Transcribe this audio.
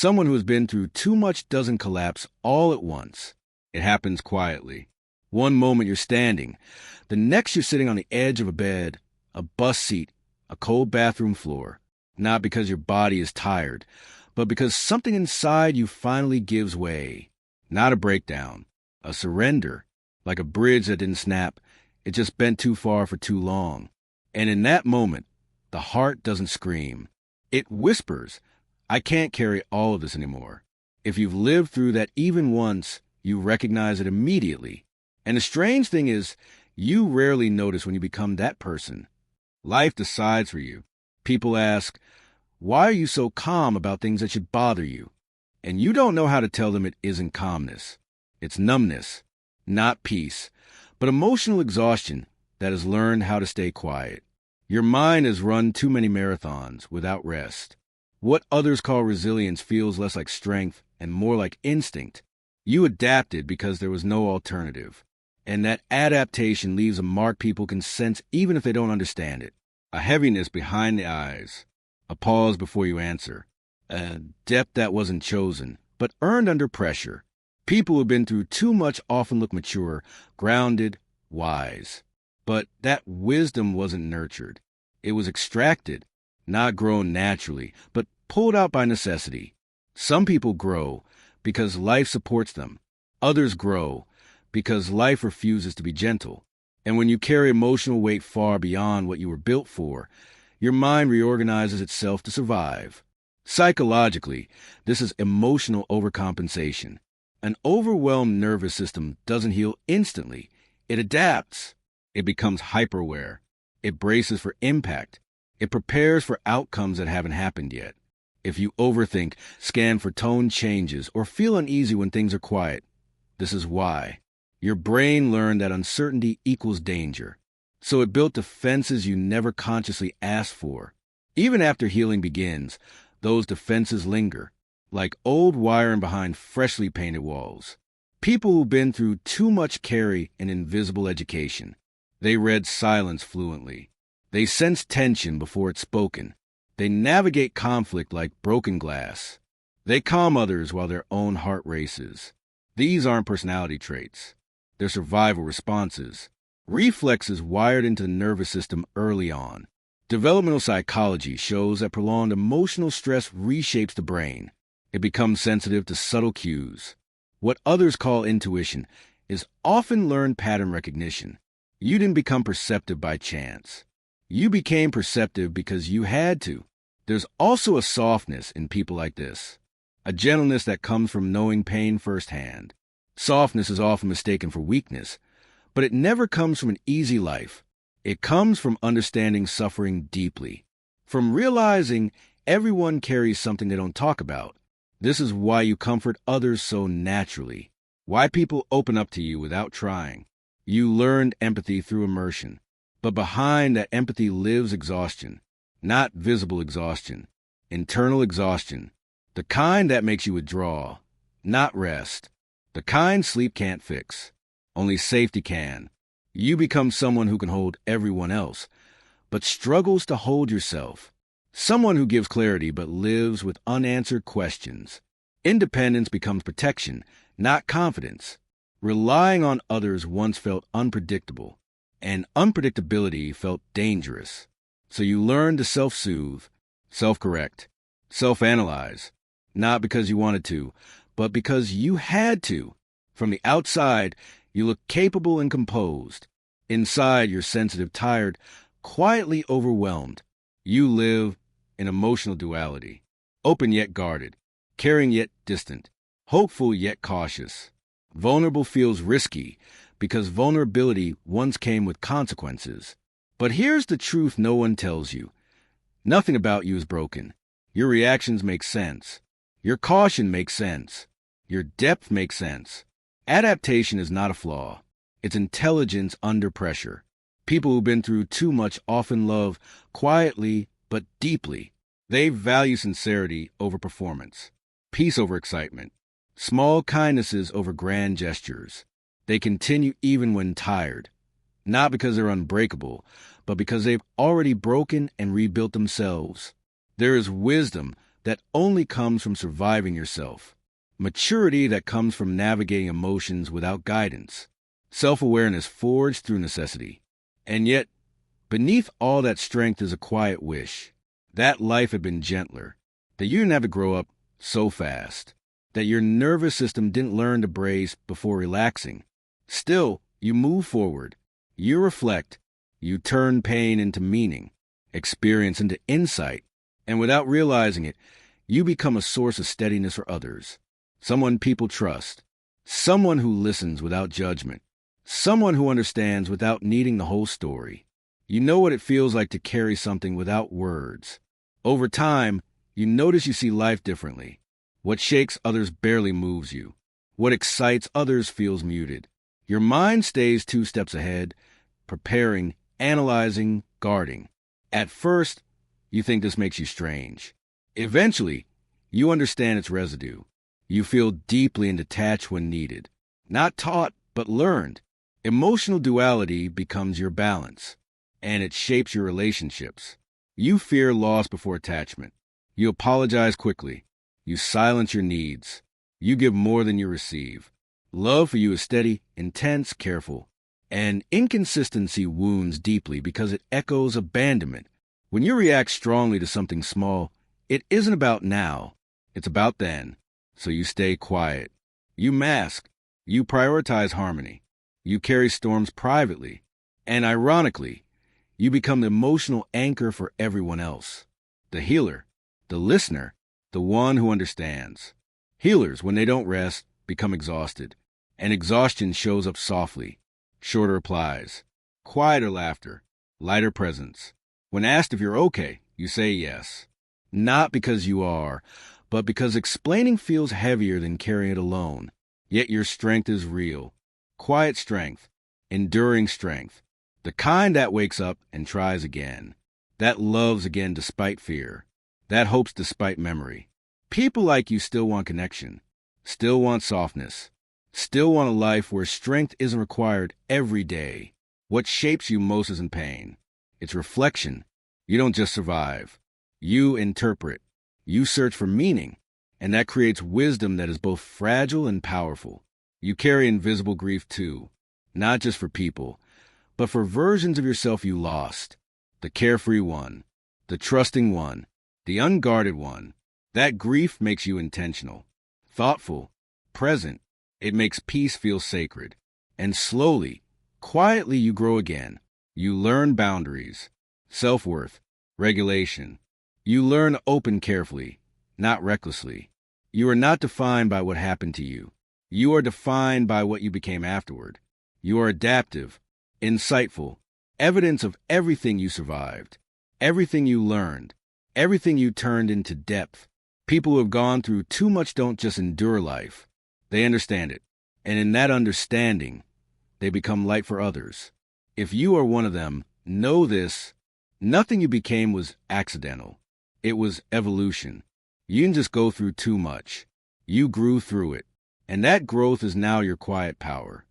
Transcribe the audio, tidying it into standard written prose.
Someone who has been through too much doesn't collapse all at once. It happens quietly. One moment you're standing, the next you're sitting on the edge of a bed, a bus seat, a cold bathroom floor. Not because your body is tired, but because something inside you finally gives way. Not a breakdown, a surrender, like a bridge that didn't snap. It just bent too far for too long. And in that moment, the heart doesn't scream. It whispers, I can't carry all of this anymore. If you've lived through that even once, you recognize it immediately. And the strange thing is, you rarely notice when you become that person. Life decides for you. People ask, why are you so calm about things that should bother you? And you don't know how to tell them it isn't calmness. It's numbness, not peace, but emotional exhaustion that has learned how to stay quiet. Your mind has run too many marathons without rest. What others call resilience feels less like strength and more like instinct. You adapted because there was no alternative. And that adaptation leaves a mark people can sense even if they don't understand it. A heaviness behind the eyes. A pause before you answer. A depth that wasn't chosen, but earned under pressure. People who've been through too much often look mature, grounded, wise. But that wisdom wasn't nurtured. It was extracted, not grown naturally, but pulled out by necessity. Some people grow because life supports them. Others grow because life refuses to be gentle. And when you carry emotional weight far beyond what you were built for, your mind reorganizes itself to survive. Psychologically, this is emotional overcompensation. An overwhelmed nervous system doesn't heal instantly. It adapts. It becomes hyperaware. It braces for impact. It prepares for outcomes that haven't happened yet. If you overthink, scan for tone changes, or feel uneasy when things are quiet, this is why. Your brain learned that uncertainty equals danger. So it built defenses you never consciously asked for. Even after healing begins, those defenses linger, like old wiring behind freshly painted walls. People who've been through too much carry an invisible education. They read silence fluently. They sense tension before it's spoken. They navigate conflict like broken glass. They calm others while their own heart races. These aren't personality traits. They're survival responses. Reflexes wired into the nervous system early on. Developmental psychology shows that prolonged emotional stress reshapes the brain. It becomes sensitive to subtle cues. What others call intuition is often learned pattern recognition. You didn't become perceptive by chance. You became perceptive because you had to. There's also a softness in people like this, a gentleness that comes from knowing pain firsthand. Softness is often mistaken for weakness, but it never comes from an easy life. It comes from understanding suffering deeply, from realizing everyone carries something they don't talk about. This is why you comfort others so naturally, why people open up to you without trying. You learned empathy through immersion, but behind that empathy lives exhaustion, not visible exhaustion, internal exhaustion, the kind that makes you withdraw, not rest, the kind sleep can't fix. Only safety can. You become someone who can hold everyone else, but struggles to hold yourself. Someone who gives clarity but lives with unanswered questions. Independence becomes protection, not confidence. Relying on others once felt unpredictable, and unpredictability felt dangerous. So you learn to self-soothe, self-correct, self-analyze, not because you wanted to, but because you had to. From the outside, you look capable and composed. Inside, you're sensitive, tired, quietly overwhelmed. You live in emotional duality, open yet guarded, caring yet distant, hopeful yet cautious. Vulnerable feels risky because vulnerability once came with consequences. But here's the truth no one tells you. Nothing about you is broken. Your reactions make sense. Your caution makes sense. Your depth makes sense. Adaptation is not a flaw. It's intelligence under pressure. People who've been through too much often love quietly but deeply. They value sincerity over performance, peace over excitement, small kindnesses over grand gestures. They continue even when tired, not because they're unbreakable, but because they've already broken and rebuilt themselves. There is wisdom that only comes from surviving yourself. Maturity that comes from navigating emotions without guidance. Self-awareness forged through necessity. And yet, beneath all that strength is a quiet wish that life had been gentler, that you didn't have to grow up so fast, that your nervous system didn't learn to brace before relaxing. Still, you move forward. You reflect. You turn pain into meaning, experience into insight, and without realizing it, you become a source of steadiness for others. Someone people trust. Someone who listens without judgment. Someone who understands without needing the whole story. You know what it feels like to carry something without words. Over time, you notice you see life differently. What shakes others barely moves you. What excites others feels muted. Your mind stays 2 steps ahead, preparing, analyzing, guarding. At first, you think this makes you strange. Eventually, you understand its residue. You feel deeply and detached when needed. Not taught, but learned. Emotional duality becomes your balance, and it shapes your relationships. You fear loss before attachment. You apologize quickly. You silence your needs. You give more than you receive. Love for you is steady, intense, careful. And inconsistency wounds deeply because it echoes abandonment. When you react strongly to something small, it isn't about now. It's about then. So you stay quiet. You mask. You prioritize harmony. You carry storms privately. And ironically, you become the emotional anchor for everyone else. The healer, the listener, the one who understands. Healers, when they don't rest, become exhausted. And exhaustion shows up softly. Shorter replies. Quieter laughter. Lighter presence. When asked if you're okay, you say yes. Not because you are, but because explaining feels heavier than carrying it alone. Yet your strength is real. Quiet strength. Enduring strength. The kind that wakes up and tries again. That loves again despite fear. That hopes despite memory. People like you still want connection. Still want softness. Still want a life where strength isn't required every day. What shapes you most isn't pain. It's reflection. You don't just survive. You interpret. You search for meaning. And that creates wisdom that is both fragile and powerful. You carry invisible grief too. Not just for people, but for versions of yourself you lost. The carefree one. The trusting one. The unguarded one. That grief makes you intentional. Thoughtful. Present. It makes peace feel sacred. And slowly, quietly you grow again. You learn boundaries. Self-worth. Regulation. You learn to open carefully, not recklessly. You are not defined by what happened to you. You are defined by what you became afterward. You are adaptive, insightful, evidence of everything you survived, everything you learned, everything you turned into depth. People who have gone through too much don't just endure life. They understand it. And in that understanding, they become light for others. If you are one of them, know this: nothing you became was accidental. It was evolution. You didn't just go through too much. You grew through it. And that growth is now your quiet power.